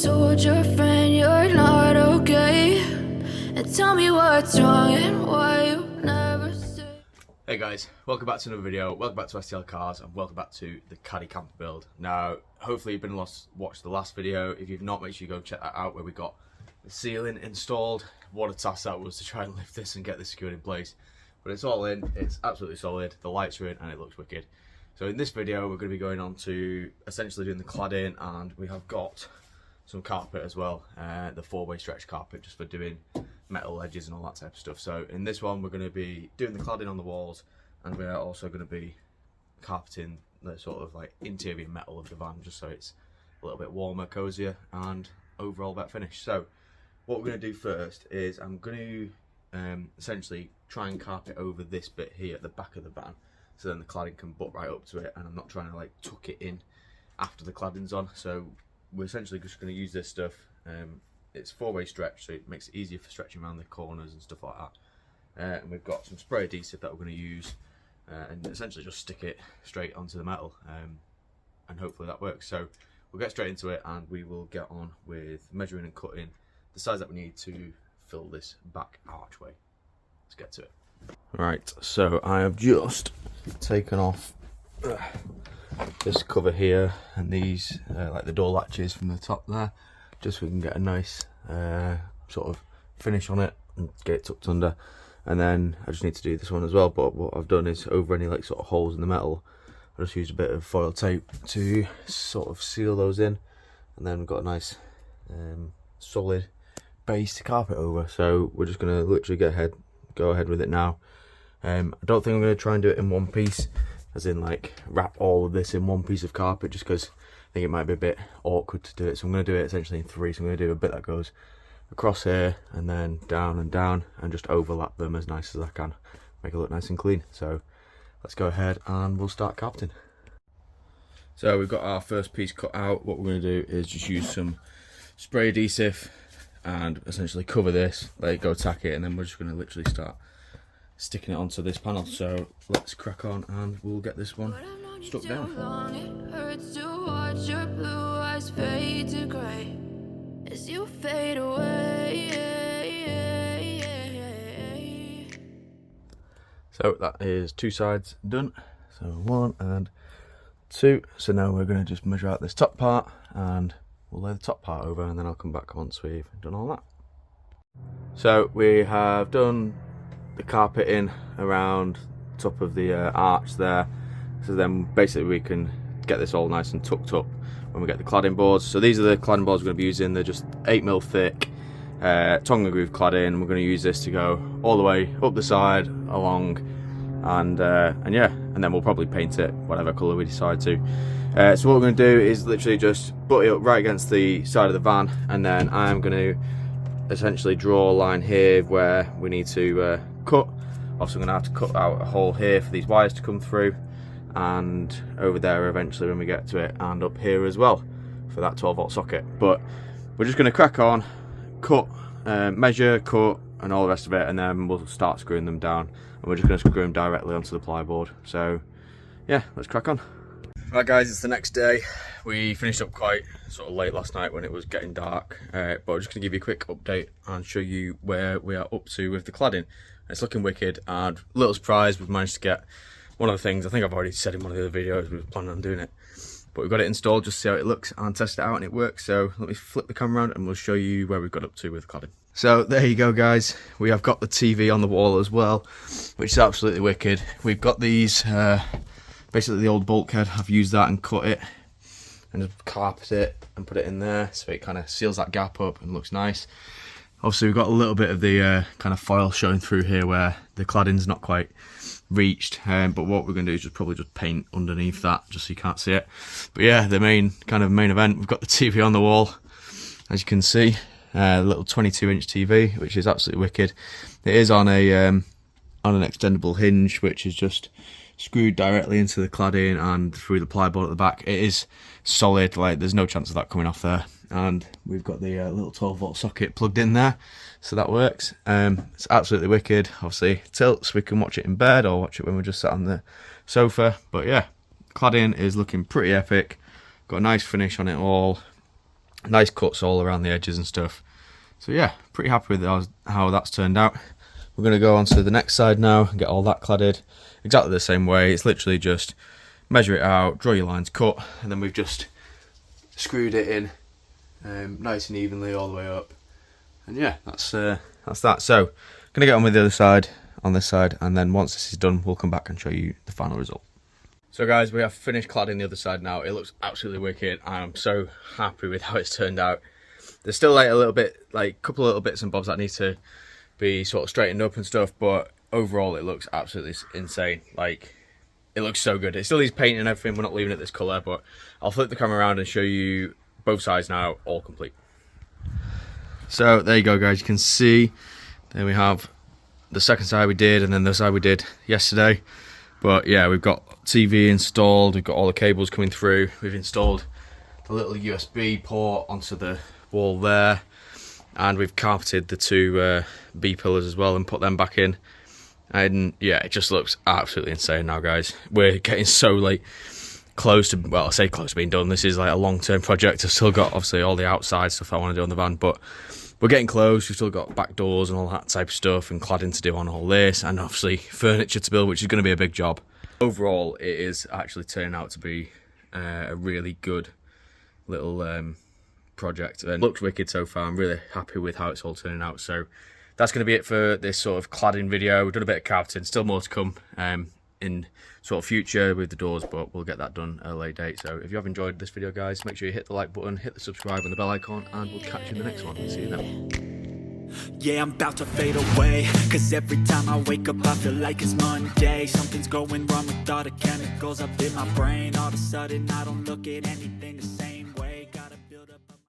told your friend you're not okay, and tell me what's wrong and why you never say. Hey guys, welcome back to another video, welcome back to STL Cars, and welcome back to the Caddy camper build. Now, hopefully you've been watched the last video. If you've not, make sure you go check that out where we got the ceiling installed. What a task that was to try and lift this and get this secured in place. But it's all in, it's absolutely solid, the lights are in and it looks wicked. So in this video we're going to be going on to essentially doing the cladding, and we have got some carpet as well, the 4-way stretch carpet just for doing metal edges and all that type of stuff. So in this one we're going to be doing the cladding on the walls, and we're also going to be carpeting the sort of like interior metal of the van just so it's a little bit warmer, cozier and overall better finish. So what we're going to do first is I'm going to essentially try and carpet over this bit here at the back of the van, so then the cladding can butt right up to it and I'm not trying to like tuck it in after the cladding's on. So we're essentially just going to use this stuff. It's 4-way stretch, so it makes it easier for stretching around the corners and stuff like that. And we've got some spray adhesive that we're going to use and essentially just stick it straight onto the metal, and hopefully that works. So we'll get straight into it and we will get on with measuring and cutting the size that we need to fill this back archway. Let's get to it. Right, so I have just taken off this cover here and these like the door latches from the top there, just so we can get a nice sort of finish on it and get it tucked under. And then I just need to do this one as well, but what I've done is over any like sort of holes in the metal, I just used a bit of foil tape to sort of seal those in, and then we've got a nice solid base to carpet over. So we're just going to literally go ahead with it now. I don't think I'm going to try and do it in one piece, as in like wrap all of this in one piece of carpet, just because I think it might be a bit awkward to do it. So I'm going to do it essentially in 3. So I'm going to do a bit that goes across here and then down and just overlap them as nice as I can, make it look nice and clean. So let's go ahead and we'll start carpeting. So we've got our first piece cut out. What we're going to do is just use some spray adhesive and essentially cover this, let it go, tack it, and then we're just going to literally start sticking it onto this panel. So let's crack on and we'll get this one stuck down. It hurts to watch your blue eyes fade to grey as you fade away. So that is 2 sides done. So 1 and 2. So now we're going to just measure out this top part and we'll lay the top part over, and then I'll come back once we've done all that. So we have done the carpeting around top of the arch there, so then basically we can get this all nice and tucked up when we get the cladding boards. So these are the cladding boards we're going to be using. They're just 8mm thick tongue and groove cladding. We're going to use this to go all the way up the side, along, and yeah, and then we'll probably paint it whatever colour we decide to. So what we're going to do is literally just butt it up right against the side of the van, and then I'm going to essentially draw a line here where we need to cut. Also, I'm going to have to cut out a hole here for these wires to come through, and over there eventually when we get to it, and up here as well for that 12-volt socket. But we're just going to crack on, cut, measure, cut and all the rest of it, and then we'll start screwing them down, and we're just going to screw them directly onto the plyboard. So yeah, let's crack on. Right guys, it's the next day. We finished up quite sort of late last night when it was getting dark, but I'm just going to give you a quick update and show you where we are up to with the cladding. It's looking wicked, and a little surprise, we've managed to get one of the things, I think I've already said in one of the other videos, we were planning on doing it, but we've got it installed just to see how it looks and test it out, and it works. So let me flip the camera around and we'll show you where we've got up to with cladding. So there you go guys, we have got the TV on the wall as well, which is absolutely wicked. We've got these basically the old bulkhead. I've used that and cut it and just carpet it and put it in there, so it kind of seals that gap up and looks nice. Obviously we've got a little bit of the kind of foil showing through here where the cladding's not quite reached, but what we're going to do is just probably just paint underneath that just so you can't see it. But yeah, the main event, we've got the TV on the wall, as you can see, a little 22-inch TV, which is absolutely wicked. It is on an extendable hinge, which is just screwed directly into the cladding and through the plyboard at the back. It is solid, like there's no chance of that coming off there. And we've got the little 12-volt socket plugged in there, so that works. It's absolutely wicked. Obviously tilts, we can watch it in bed or watch it when we're just sat on the sofa. But yeah, cladding is looking pretty epic. Got a nice finish on it all. Nice cuts all around the edges and stuff. So yeah, pretty happy with how that's turned out. We're going to go on to the next side now and get all that cladded exactly the same way. It's literally just measure it out, draw your lines, cut, and then we've just screwed it in nice and evenly all the way up. And yeah, that's that. So I'm going to get on with the other side on this side, and then once this is done, we'll come back and show you the final result. So guys, we have finished cladding the other side now. It looks absolutely wicked. I'm so happy with how it's turned out. There's still like a little bit, like a couple of little bits and bobs that need to be sort of straightened up and stuff, but overall it looks absolutely insane. Like, it looks so good. It still needs paint and everything. We're not leaving it this colour, but I'll flip the camera around and show you both sides now, all complete. So there you go guys, you can see there we have the second side we did and then the side we did yesterday. But yeah, we've got TV installed, we've got all the cables coming through, we've installed the little USB port onto the wall there, and we've carpeted the two B pillars as well and put them back in. And yeah, it just looks absolutely insane now guys. We're getting so like close to, well, I say close to being done. This is like a long-term project. I've still got obviously all the outside stuff I want to do on the van, but we're getting close. We've still got back doors and all that type of stuff, and cladding to do on all this, and obviously furniture to build, which is going to be a big job. Overall, it is actually turning out to be a really good little project, and it looks wicked so far. I'm really happy with how it's all turning out. So that's going to be it for this sort of cladding video. We've done a bit of carpeting, still more to come in sort of future with the doors, but we'll get that done at a later date. So if you have enjoyed this video guys, make sure you hit the like button, hit the subscribe and the bell icon, and we'll catch you in the next one. See you then. Yeah, I'm about to fade away, cause every time I wake up I feel like it's Monday. Something's going wrong with all the chemicals up in my brain. All of a sudden I don't look at anything the same.